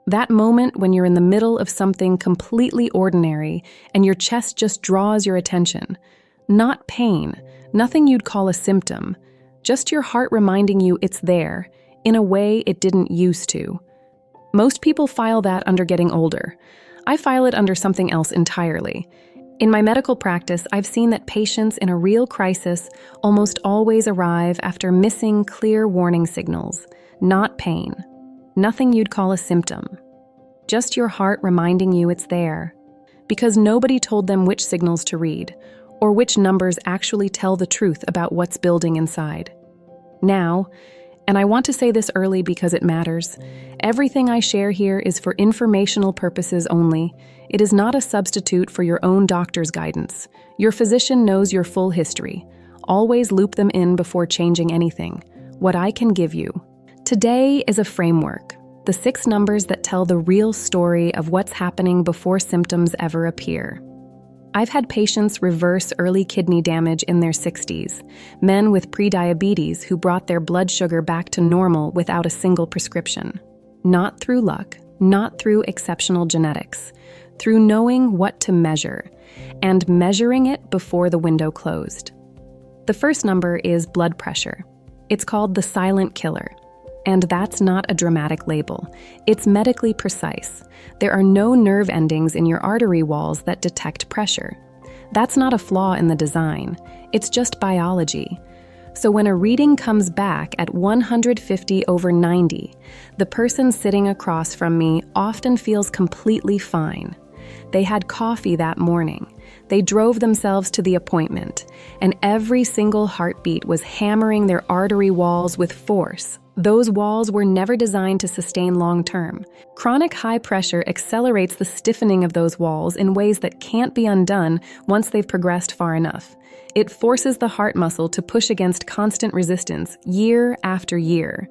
That moment when you're in the middle of something completely ordinary and your chest just draws your attention. Not pain, nothing you'd call a symptom, just your heart reminding you it's there, in a way it didn't used to. Most people file that under getting older. I file it under something else entirely. In my medical practice, I've seen that patients in a real crisis almost always arrive after missing clear warning signals, not pain. Nothing you'd call a symptom. Just your heart reminding you it's there. Because nobody told them which signals to read, or which numbers actually tell the truth about what's building inside. Now, and I want to say this early because it matters, everything I share here is for informational purposes only. It is not a substitute for your own doctor's guidance. Your physician knows your full history. Always loop them in before changing anything. What I can give you. Today is a framework, the 6 numbers that tell the real story of what's happening before symptoms ever appear. I've had patients reverse early kidney damage in their 60s, men with prediabetes who brought their blood sugar back to normal without a single prescription. Not through luck, not through exceptional genetics, through knowing what to measure, and measuring it before the window closed. The first number is blood pressure. It's called the silent killer. And that's not a dramatic label. It's medically precise. There are no nerve endings in your artery walls that detect pressure. That's not a flaw in the design. It's just biology. So when a reading comes back at 150/90, the person sitting across from me often feels completely fine. They had coffee that morning. They drove themselves to the appointment, and every single heartbeat was hammering their artery walls with force. Those walls were never designed to sustain long-term. Chronic high pressure accelerates the stiffening of those walls in ways that can't be undone once they've progressed far enough. It forces the heart muscle to push against constant resistance year after year.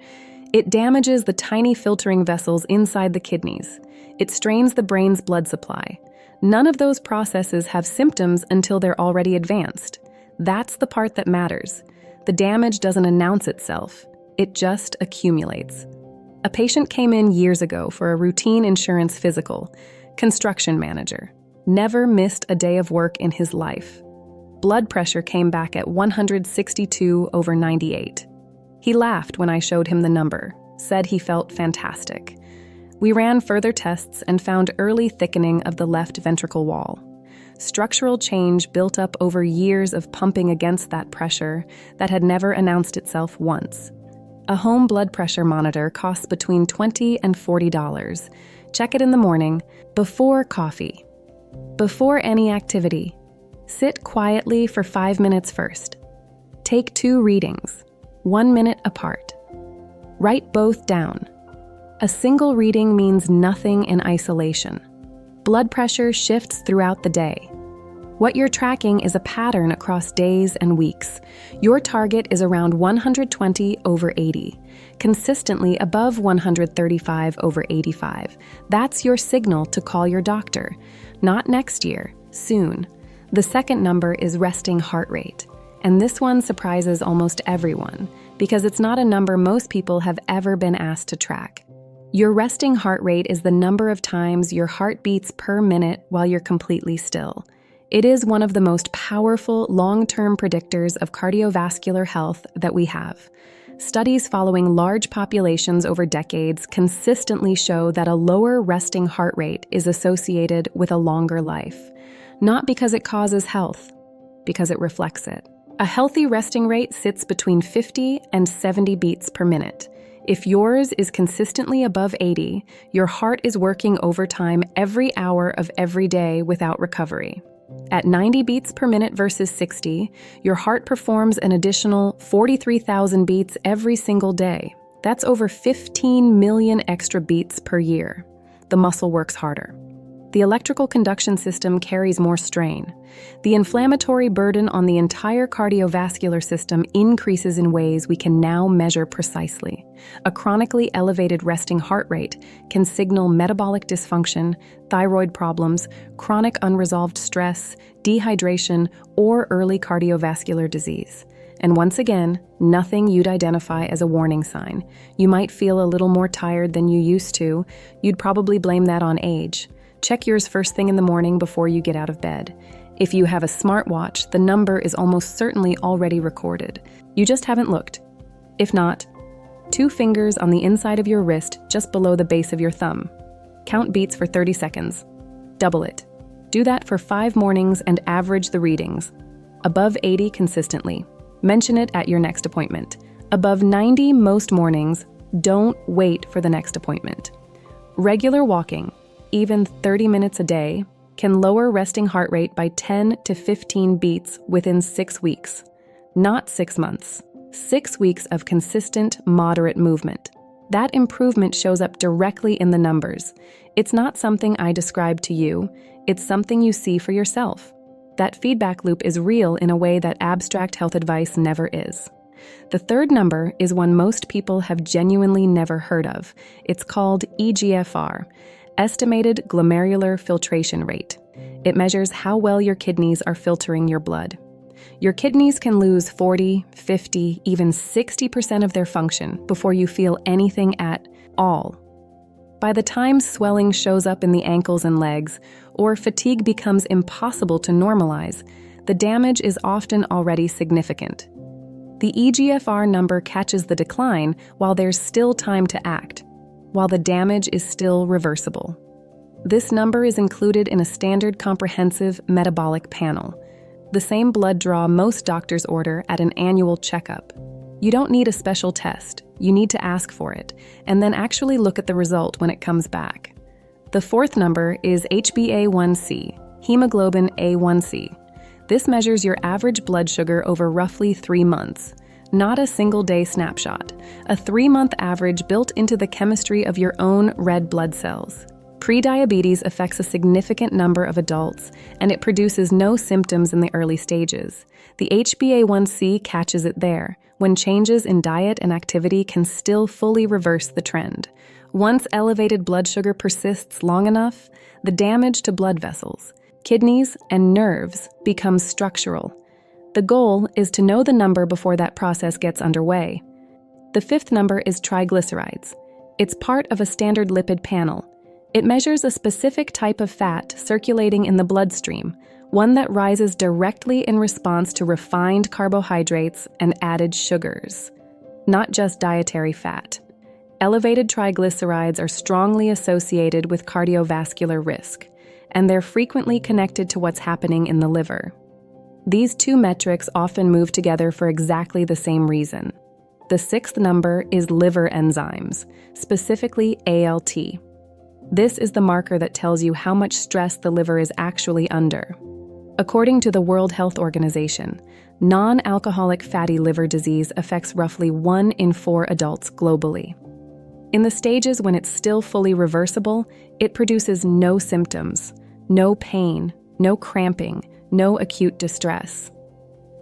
It damages the tiny filtering vessels inside the kidneys. It strains the brain's blood supply. None of those processes have symptoms until they're already advanced. That's the part that matters. The damage doesn't announce itself. It just accumulates. A patient came in years ago for a routine insurance physical. Construction manager. Never missed a day of work in his life. Blood pressure came back at 162/98. He laughed when I showed him the number, said he felt fantastic. We ran further tests and found early thickening of the left ventricle wall. Structural change built up over years of pumping against that pressure that had never announced itself once. A home blood pressure monitor costs between $20 and $40. Check it in the morning, before coffee, before any activity. Sit quietly for 5 minutes first. Take 2 readings, 1 minute apart. Write both down. A single reading means nothing in isolation. Blood pressure shifts throughout the day. What you're tracking is a pattern across days and weeks. Your target is around 120/80, consistently above 135/85. That's your signal to call your doctor. Not next year, soon. The second number is resting heart rate. And this one surprises almost everyone, because it's not a number most people have ever been asked to track. Your resting heart rate is the number of times your heart beats per minute while you're completely still. It is one of the most powerful long-term predictors of cardiovascular health that we have. Studies following large populations over decades consistently show that a lower resting heart rate is associated with a longer life. Not because it causes health, because it reflects it. A healthy resting rate sits between 50 and 70 beats per minute. If yours is consistently above 80, your heart is working overtime every hour of every day without recovery. At 90 beats per minute versus 60, your heart performs an additional 43,000 beats every single day. That's over 15 million extra beats per year. The muscle works harder. The electrical conduction system carries more strain. The inflammatory burden on the entire cardiovascular system increases in ways we can now measure precisely. A chronically elevated resting heart rate can signal metabolic dysfunction, thyroid problems, chronic unresolved stress, dehydration, or early cardiovascular disease. And once again, nothing you'd identify as a warning sign. You might feel a little more tired than you used to. You'd probably blame that on age. Check yours first thing in the morning before you get out of bed. If you have a smartwatch, the number is almost certainly already recorded. You just haven't looked. If not, 2 fingers on the inside of your wrist just below the base of your thumb. Count beats for 30 seconds. Double it. Do that for 5 mornings and average the readings. Above 80 consistently. Mention it at your next appointment. Above 90 most mornings, don't wait for the next appointment. Regular walking, even 30 minutes a day, can lower resting heart rate by 10 to 15 beats within 6 weeks. Not 6 months. 6 weeks of consistent, moderate movement. That improvement shows up directly in the numbers. It's not something I describe to you, it's something you see for yourself. That feedback loop is real in a way that abstract health advice never is. The third number is one most people have genuinely never heard of. It's called eGFR, estimated glomerular filtration rate. It measures how well your kidneys are filtering your blood. Your kidneys can lose 40, 50, even 60% of their function before you feel anything at all. By the time swelling shows up in the ankles and legs, or fatigue becomes impossible to normalize, the damage is often already significant. The eGFR number catches the decline while there's still time to act, while the damage is still reversible. This number is included in a standard comprehensive metabolic panel, the same blood draw most doctors order at an annual checkup. You don't need a special test. You need to ask for it, and then actually look at the result when it comes back. The fourth number is HbA1c, hemoglobin A1c. This measures your average blood sugar over roughly 3 months, not a single-day snapshot, a 3-month average built into the chemistry of your own red blood cells. Prediabetes affects a significant number of adults, and it produces no symptoms in the early stages. The HbA1c catches it there, when changes in diet and activity can still fully reverse the trend. Once elevated blood sugar persists long enough, the damage to blood vessels, kidneys, and nerves becomes structural. The goal is to know the number before that process gets underway. The fifth number is triglycerides. It's part of a standard lipid panel. It measures a specific type of fat circulating in the bloodstream, one that rises directly in response to refined carbohydrates and added sugars, not just dietary fat. Elevated triglycerides are strongly associated with cardiovascular risk, and they're frequently connected to what's happening in the liver. These 2 metrics often move together for exactly the same reason. The 6th number is liver enzymes, specifically ALT. This is the marker that tells you how much stress the liver is actually under. According to the World Health Organization, non-alcoholic fatty liver disease affects roughly 1 in 4 adults globally. In the stages when it's still fully reversible, it produces no symptoms, no pain, no cramping, no acute distress.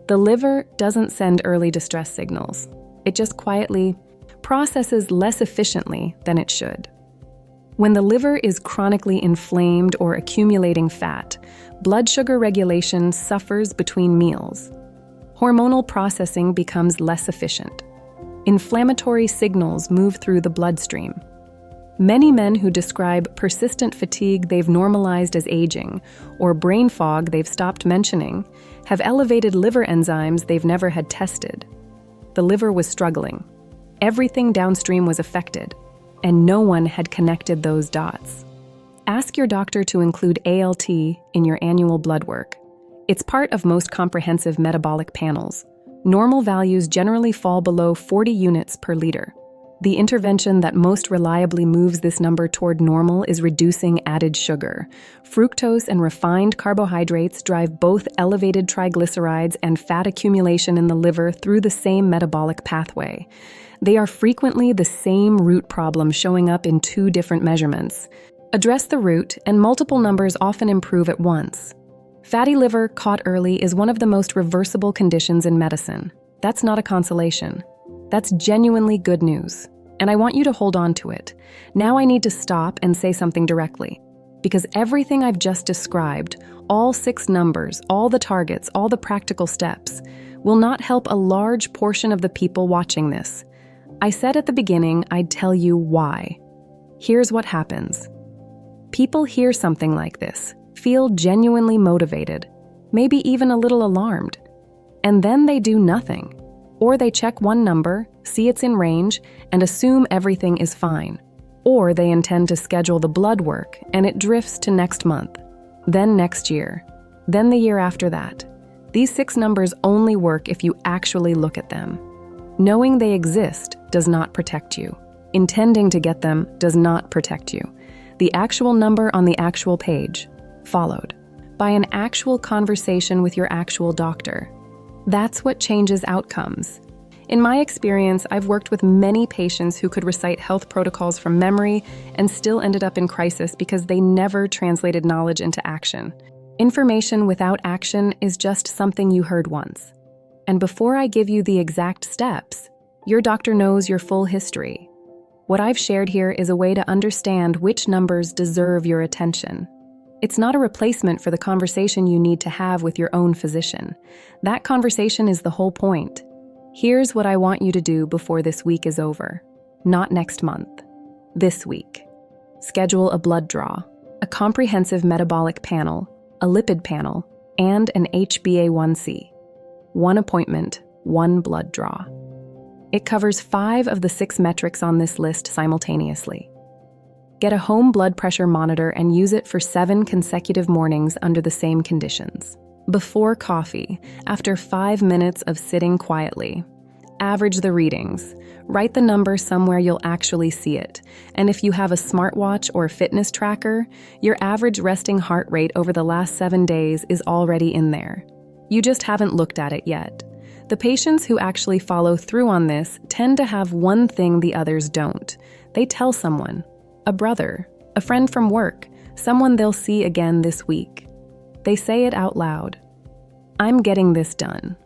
The liver doesn't send early distress signals. It just quietly processes less efficiently than it should. When the liver is chronically inflamed or accumulating fat, blood sugar regulation suffers between meals. Hormonal processing becomes less efficient. Inflammatory signals move through the bloodstream. Many men who describe persistent fatigue they've normalized as aging, or brain fog they've stopped mentioning, have elevated liver enzymes they've never had tested. The liver was struggling. Everything downstream was affected, and no one had connected those dots. Ask your doctor to include ALT in your annual blood work. It's part of most comprehensive metabolic panels. Normal values generally fall below 40 units per liter. The intervention that most reliably moves this number toward normal is reducing added sugar. Fructose and refined carbohydrates drive both elevated triglycerides and fat accumulation in the liver through the same metabolic pathway. They are frequently the same root problem showing up in 2 different measurements. Address the root, and multiple numbers often improve at once. Fatty liver caught early is one of the most reversible conditions in medicine. That's not a consolation. That's genuinely good news, and I want you to hold on to it. Now I need to stop and say something directly, because everything I've just described, all 6 numbers, all the targets, all the practical steps, will not help a large portion of the people watching this. I said at the beginning I'd tell you why. Here's what happens. People hear something like this, feel genuinely motivated, maybe even a little alarmed, and then they do nothing. Or they check one number, see it's in range, and assume everything is fine. Or they intend to schedule the blood work, and it drifts to next month, then next year, then the year after that. These 6 numbers only work if you actually look at them. Knowing they exist does not protect you. Intending to get them does not protect you. The actual number on the actual page, followed by an actual conversation with your actual doctor. That's what changes outcomes. In my experience, I've worked with many patients who could recite health protocols from memory and still ended up in crisis because they never translated knowledge into action. Information without action is just something you heard once. And before I give you the exact steps, your doctor knows your full history. What I've shared here is a way to understand which numbers deserve your attention. It's not a replacement for the conversation you need to have with your own physician. That conversation is the whole point. Here's what I want you to do before this week is over. Not next month. This week. Schedule a blood draw, a comprehensive metabolic panel, a lipid panel, and an HbA1c. 1 appointment, 1 blood draw. It covers 5 of the 6 metrics on this list simultaneously. Get a home blood pressure monitor and use it for 7 consecutive mornings under the same conditions. Before coffee, after 5 minutes of sitting quietly. Average the readings. Write the number somewhere you'll actually see it. And if you have a smartwatch or fitness tracker, your average resting heart rate over the last 7 days is already in there. You just haven't looked at it yet. The patients who actually follow through on this tend to have one thing the others don't. They tell someone. A brother, a friend from work, someone they'll see again this week. They say it out loud. I'm getting this done.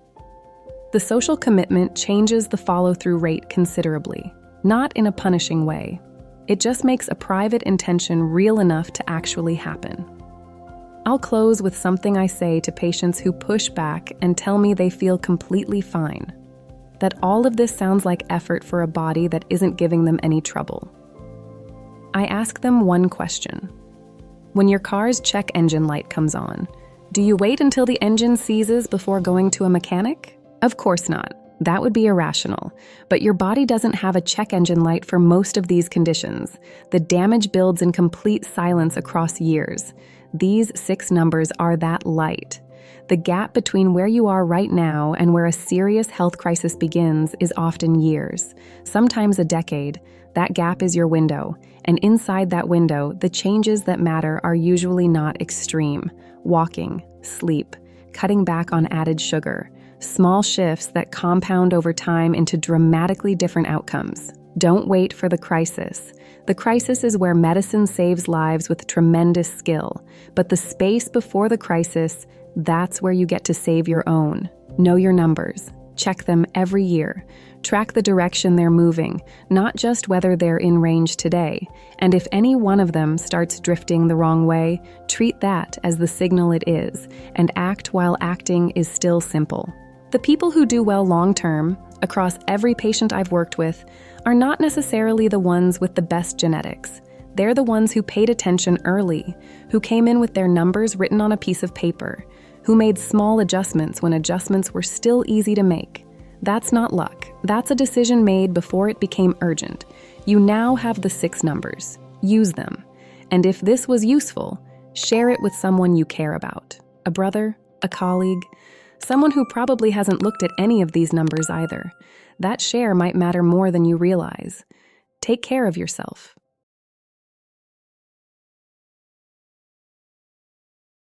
The social commitment changes the follow-through rate considerably, not in a punishing way. It just makes a private intention real enough to actually happen. I'll close with something I say to patients who push back and tell me they feel completely fine. That all of this sounds like effort for a body that isn't giving them any trouble. I ask them one question. When your car's check engine light comes on, do you wait until the engine seizes before going to a mechanic? Of course not. That would be irrational. But your body doesn't have a check engine light for most of these conditions. The damage builds in complete silence across years. These 6 numbers are that light. The gap between where you are right now and where a serious health crisis begins is often years, sometimes a decade. That gap is your window, and inside that window, the changes that matter are usually not extreme. Walking, sleep, cutting back on added sugar, small shifts that compound over time into dramatically different outcomes. Don't wait for the crisis. The crisis is where medicine saves lives with tremendous skill, but the space before the crisis, that's where you get to save your own. Know your numbers. Check them every year. Track the direction they're moving, not just whether they're in range today. And if any one of them starts drifting the wrong way, treat that as the signal it is, and act while acting is still simple. The people who do well long-term, across every patient I've worked with, are not necessarily the ones with the best genetics. They're the ones who paid attention early, who came in with their numbers written on a piece of paper, who made small adjustments when adjustments were still easy to make. That's not luck. That's a decision made before it became urgent. You now have the 6 numbers. Use them. And if this was useful, share it with someone you care about. A brother, a colleague, someone who probably hasn't looked at any of these numbers either. That share might matter more than you realize. Take care of yourself.